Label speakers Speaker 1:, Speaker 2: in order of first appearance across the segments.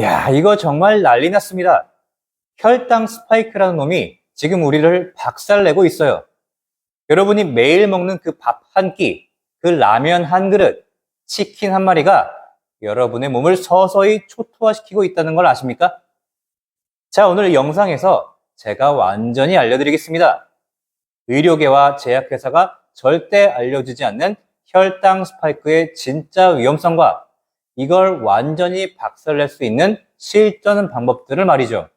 Speaker 1: 야, 이거 정말 난리 났습니다. 혈당 스파이크라는 놈이 지금 우리를 박살내고 있어요. 여러분이 매일 먹는 그 밥 한 끼, 그 라면 한 그릇, 치킨 한 마리가 여러분의 몸을 서서히 초토화시키고 있다는 걸 아십니까? 자, 오늘 영상에서 제가 완전히 알려드리겠습니다. 의료계와 제약회사가 절대 알려주지 않는 혈당 스파이크의 진짜 위험성과 이걸 완전히 박살낼 수 있는 실전 방법들을 말이죠.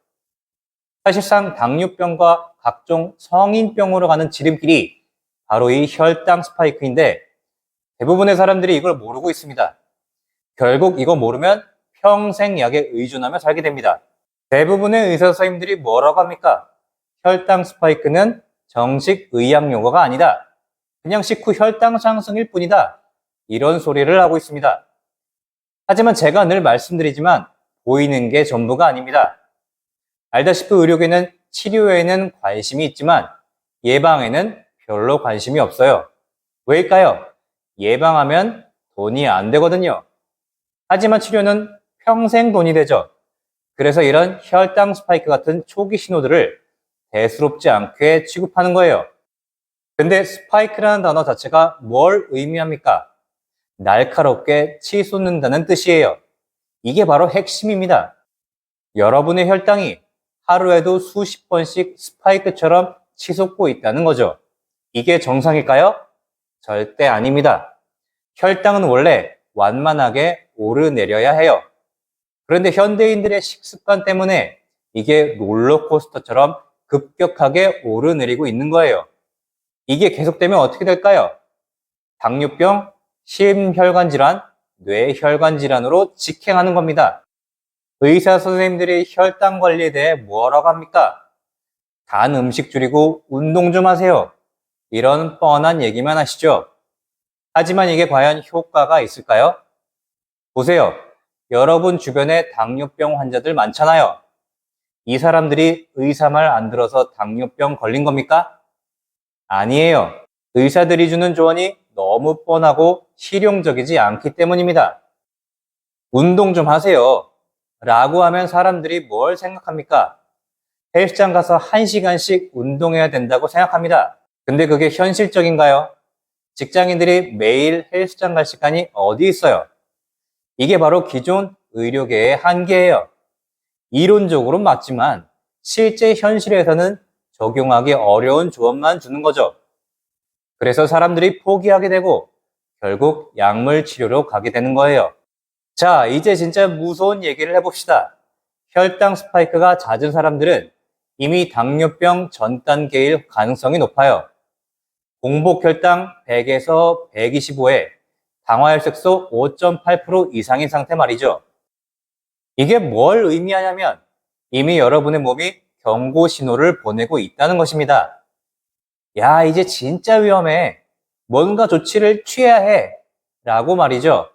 Speaker 1: 사실상 당뇨병과 각종 성인병으로 가는 지름길이 바로 이 혈당 스파이크인데 대부분의 사람들이 이걸 모르고 있습니다. 결국 이거 모르면 평생 약에 의존하며 살게 됩니다. 대부분의 의사 선생님들이 뭐라고 합니까? 혈당 스파이크는 정식 의학 용어가 아니다. 그냥 식후 혈당 상승일 뿐이다. 이런 소리를 하고 있습니다. 하지만 제가 늘 말씀드리지만 보이는 게 전부가 아닙니다. 알다시피 의료계는 치료에는 관심이 있지만 예방에는 별로 관심이 없어요. 왜일까요? 예방하면 돈이 안 되거든요. 하지만 치료는 평생 돈이 되죠. 그래서 이런 혈당 스파이크 같은 초기 신호들을 대수롭지 않게 취급하는 거예요. 근데 스파이크라는 단어 자체가 뭘 의미합니까? 날카롭게 치솟는다는 뜻이에요. 이게 바로 핵심입니다. 여러분의 혈당이 하루에도 수십 번씩 스파이크처럼 치솟고 있다는 거죠. 이게 정상일까요? 절대 아닙니다. 혈당은 원래 완만하게 오르내려야 해요. 그런데 현대인들의 식습관 때문에 이게 롤러코스터처럼 급격하게 오르내리고 있는 거예요. 이게 계속되면 어떻게 될까요? 당뇨병, 심혈관 질환, 뇌혈관 질환으로 직행하는 겁니다. 의사 선생님들이 혈당 관리에 대해 뭐라고 합니까? 단 음식 줄이고 운동 좀 하세요. 이런 뻔한 얘기만 하시죠. 하지만 이게 과연 효과가 있을까요? 보세요. 여러분 주변에 당뇨병 환자들 많잖아요. 이 사람들이 의사 말 안 들어서 당뇨병 걸린 겁니까? 아니에요. 의사들이 주는 조언이 너무 뻔하고 실용적이지 않기 때문입니다. 운동 좀 하세요. 라고 하면 사람들이 뭘 생각합니까? 헬스장 가서 1시간씩 운동해야 된다고 생각합니다. 근데 그게 현실적인가요? 직장인들이 매일 헬스장 갈 시간이 어디 있어요? 이게 바로 기존 의료계의 한계예요. 이론적으로 맞지만 실제 현실에서는 적용하기 어려운 조언만 주는 거죠. 그래서 사람들이 포기하게 되고 결국 약물 치료로 가게 되는 거예요. 자, 이제 진짜 무서운 얘기를 해봅시다. 혈당 스파이크가 잦은 사람들은 이미 당뇨병 전 단계일 가능성이 높아요. 공복 혈당 100에서 125에 당화혈색소 5.8% 이상인 상태 말이죠. 이게 뭘 의미하냐면 이미 여러분의 몸이 경고 신호를 보내고 있다는 것입니다. 야, 이제 진짜 위험해. 뭔가 조치를 취해야 해. 라고 말이죠.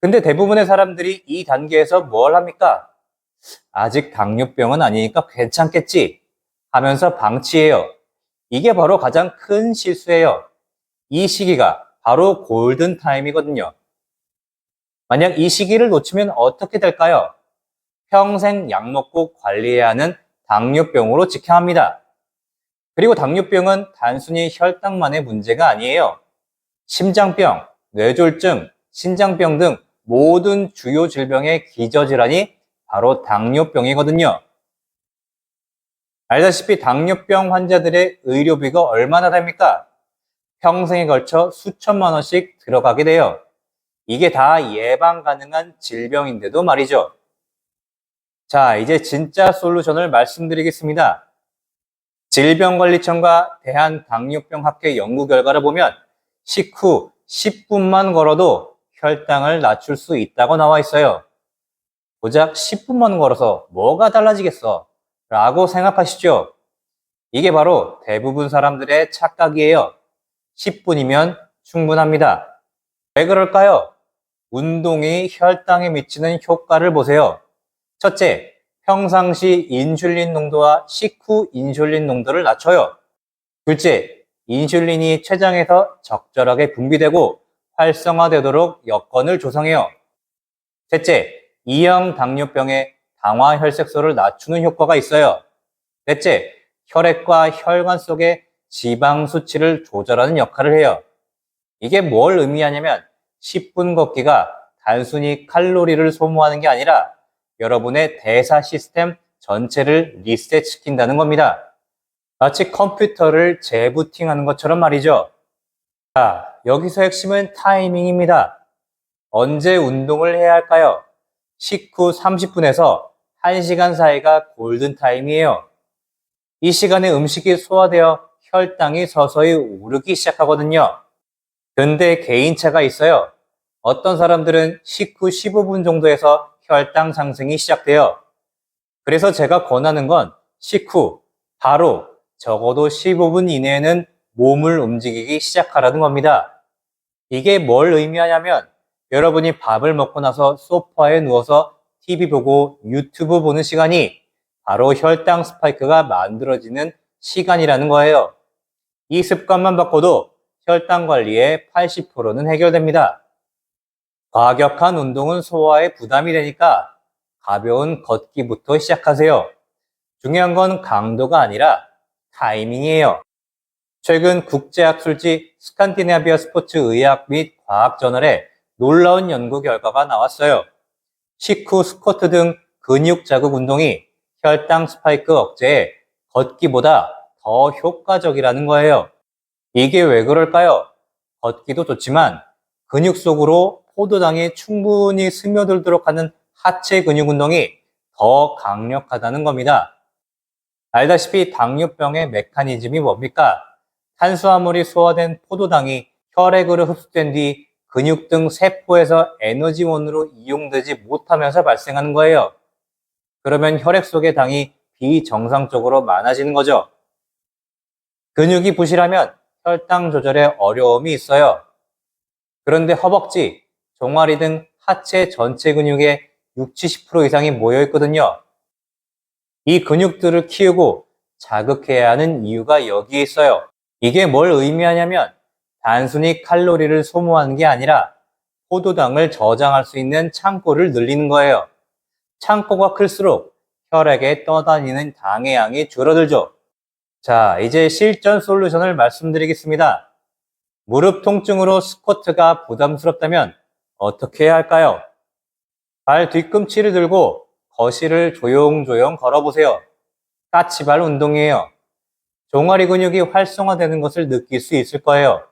Speaker 1: 근데 대부분의 사람들이 이 단계에서 뭘 합니까? 아직 당뇨병은 아니니까 괜찮겠지 하면서 방치해요. 이게 바로 가장 큰 실수예요. 이 시기가 바로 골든 타임이거든요. 만약 이 시기를 놓치면 어떻게 될까요? 평생 약 먹고 관리해야 하는 당뇨병으로 직행합니다. 그리고 당뇨병은 단순히 혈당만의 문제가 아니에요. 심장병, 뇌졸중, 신장병 등 모든 주요 질병의 기저질환이 바로 당뇨병이거든요. 알다시피 당뇨병 환자들의 의료비가 얼마나 됩니까? 평생에 걸쳐 수천만 원씩 들어가게 돼요. 이게 다 예방 가능한 질병인데도 말이죠. 자, 이제 진짜 솔루션을 말씀드리겠습니다. 질병관리청과 대한당뇨병학회 연구 결과를 보면 식후 10분만 걸어도 혈당을 낮출 수 있다고 나와 있어요. 고작 10분만 걸어서 뭐가 달라지겠어? 라고 생각하시죠? 이게 바로 대부분 사람들의 착각이에요. 10분이면 충분합니다. 왜 그럴까요? 운동이 혈당에 미치는 효과를 보세요. 첫째, 평상시 인슐린 농도와 식후 인슐린 농도를 낮춰요. 둘째, 인슐린이 췌장에서 적절하게 분비되고 활성화되도록 여건을 조성해요. 셋째, 2형 당뇨병의 당화 혈색소를 낮추는 효과가 있어요. 넷째, 혈액과 혈관 속의 지방 수치를 조절하는 역할을 해요. 이게 뭘 의미하냐면 10분 걷기가 단순히 칼로리를 소모하는 게 아니라 여러분의 대사 시스템 전체를 리셋시킨다는 겁니다. 마치 컴퓨터를 재부팅하는 것처럼 말이죠. 자, 여기서 핵심은 타이밍입니다. 언제 운동을 해야 할까요? 식후 30분에서 1시간 사이가 골든타임이에요. 이 시간에 음식이 소화되어 혈당이 서서히 오르기 시작하거든요. 근데 개인차가 있어요. 어떤 사람들은 식후 15분 정도에서 혈당 상승이 시작돼요. 그래서 제가 권하는 건 식후 바로 적어도 15분 이내에는 몸을 움직이기 시작하라는 겁니다. 이게 뭘 의미하냐면 여러분이 밥을 먹고 나서 소파에 누워서 TV 보고 유튜브 보는 시간이 바로 혈당 스파이크가 만들어지는 시간이라는 거예요. 이 습관만 바꿔도 혈당 관리의 80%는 해결됩니다. 과격한 운동은 소화에 부담이 되니까 가벼운 걷기부터 시작하세요. 중요한 건 강도가 아니라 타이밍이에요. 최근 국제학술지 스칸디나비아 스포츠 의학 및 과학 저널에 놀라운 연구 결과가 나왔어요. 식후 스쿼트 등 근육 자극 운동이 혈당 스파이크 억제에 걷기보다 더 효과적이라는 거예요. 이게 왜 그럴까요? 걷기도 좋지만 근육 속으로 포도당이 충분히 스며들도록 하는 하체 근육 운동이 더 강력하다는 겁니다. 알다시피 당뇨병의 메커니즘이 뭡니까? 탄수화물이 소화된 포도당이 혈액으로 흡수된 뒤 근육 등 세포에서 에너지원으로 이용되지 못하면서 발생하는 거예요. 그러면 혈액 속의 당이 비정상적으로 많아지는 거죠. 근육이 부실하면 혈당 조절에 어려움이 있어요. 그런데 허벅지, 종아리 등 하체 전체 근육의 60-70% 이상이 모여 있거든요. 이 근육들을 키우고 자극해야 하는 이유가 여기에 있어요. 이게 뭘 의미하냐면 단순히 칼로리를 소모하는 게 아니라 포도당을 저장할 수 있는 창고를 늘리는 거예요. 창고가 클수록 혈액에 떠다니는 당의 양이 줄어들죠. 자, 이제 실전 솔루션을 말씀드리겠습니다. 무릎 통증으로 스쿼트가 부담스럽다면 어떻게 해야 할까요? 발 뒤꿈치를 들고 거실을 조용조용 걸어보세요. 까치발 운동이에요. 종아리 근육이 활성화되는 것을 느낄 수 있을 거예요.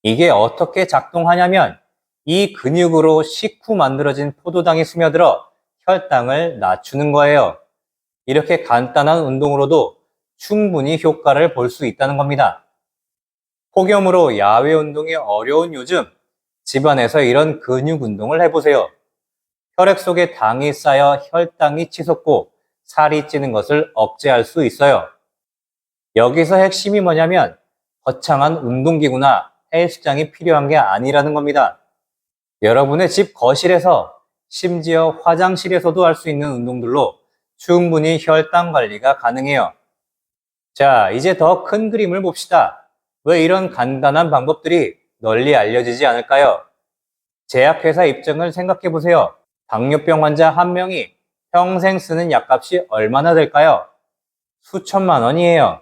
Speaker 1: 이게 어떻게 작동하냐면 이 근육으로 식후 만들어진 포도당이 스며들어 혈당을 낮추는 거예요. 이렇게 간단한 운동으로도 충분히 효과를 볼 수 있다는 겁니다. 폭염으로 야외 운동이 어려운 요즘 집안에서 이런 근육 운동을 해보세요. 혈액 속에 당이 쌓여 혈당이 치솟고 살이 찌는 것을 억제할 수 있어요. 여기서 핵심이 뭐냐면 거창한 운동기구나 헬스장이 필요한 게 아니라는 겁니다. 여러분의 집 거실에서 심지어 화장실에서도 할 수 있는 운동들로 충분히 혈당 관리가 가능해요. 자, 이제 더 큰 그림을 봅시다. 왜 이런 간단한 방법들이 널리 알려지지 않을까요? 제약회사 입장을 생각해 보세요. 당뇨병 환자 한 명이 평생 쓰는 약값이 얼마나 될까요? 수천만 원이에요.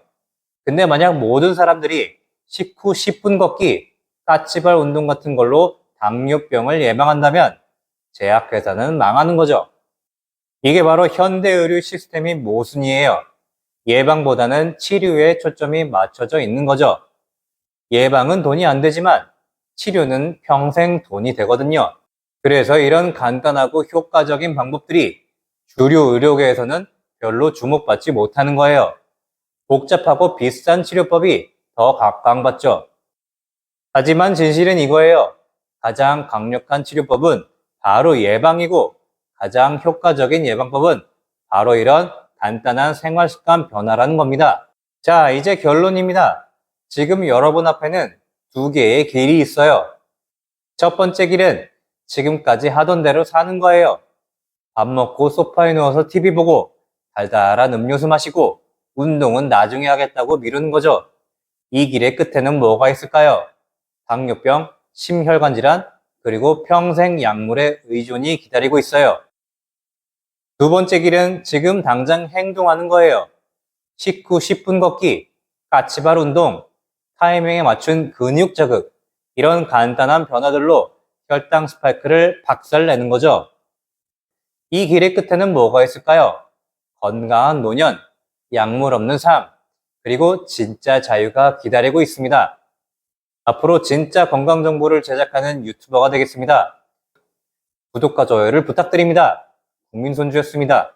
Speaker 1: 근데 만약 모든 사람들이 식후 10분 걷기, 까치발 운동 같은 걸로 당뇨병을 예방한다면 제약회사는 망하는 거죠. 이게 바로 현대의료 시스템의 모순이에요. 예방보다는 치료에 초점이 맞춰져 있는 거죠. 예방은 돈이 안 되지만 치료는 평생 돈이 되거든요. 그래서 이런 간단하고 효과적인 방법들이 주류 의료계에서는 별로 주목받지 못하는 거예요. 복잡하고 비싼 치료법이 더 각광받죠. 하지만 진실은 이거예요. 가장 강력한 치료법은 바로 예방이고 가장 효과적인 예방법은 바로 이런 간단한 생활습관 변화라는 겁니다. 자, 이제 결론입니다. 지금 여러분 앞에는 두 개의 길이 있어요. 첫 번째 길은 지금까지 하던 대로 사는 거예요. 밥 먹고 소파에 누워서 TV 보고 달달한 음료수 마시고 운동은 나중에 하겠다고 미루는 거죠. 이 길의 끝에는 뭐가 있을까요? 당뇨병, 심혈관 질환, 그리고 평생 약물의 의존이 기다리고 있어요. 두 번째 길은 지금 당장 행동하는 거예요. 식후 10분 걷기, 까치발 운동, 타이밍에 맞춘 근육 자극, 이런 간단한 변화들로 혈당 스파이크를 박살내는 거죠. 이 길의 끝에는 뭐가 있을까요? 건강한 노년, 약물 없는 삶, 그리고 진짜 자유가 기다리고 있습니다. 앞으로 진짜 건강 정보를 제작하는 유튜버가 되겠습니다. 구독과 좋아요를 부탁드립니다. 국민손주였습니다.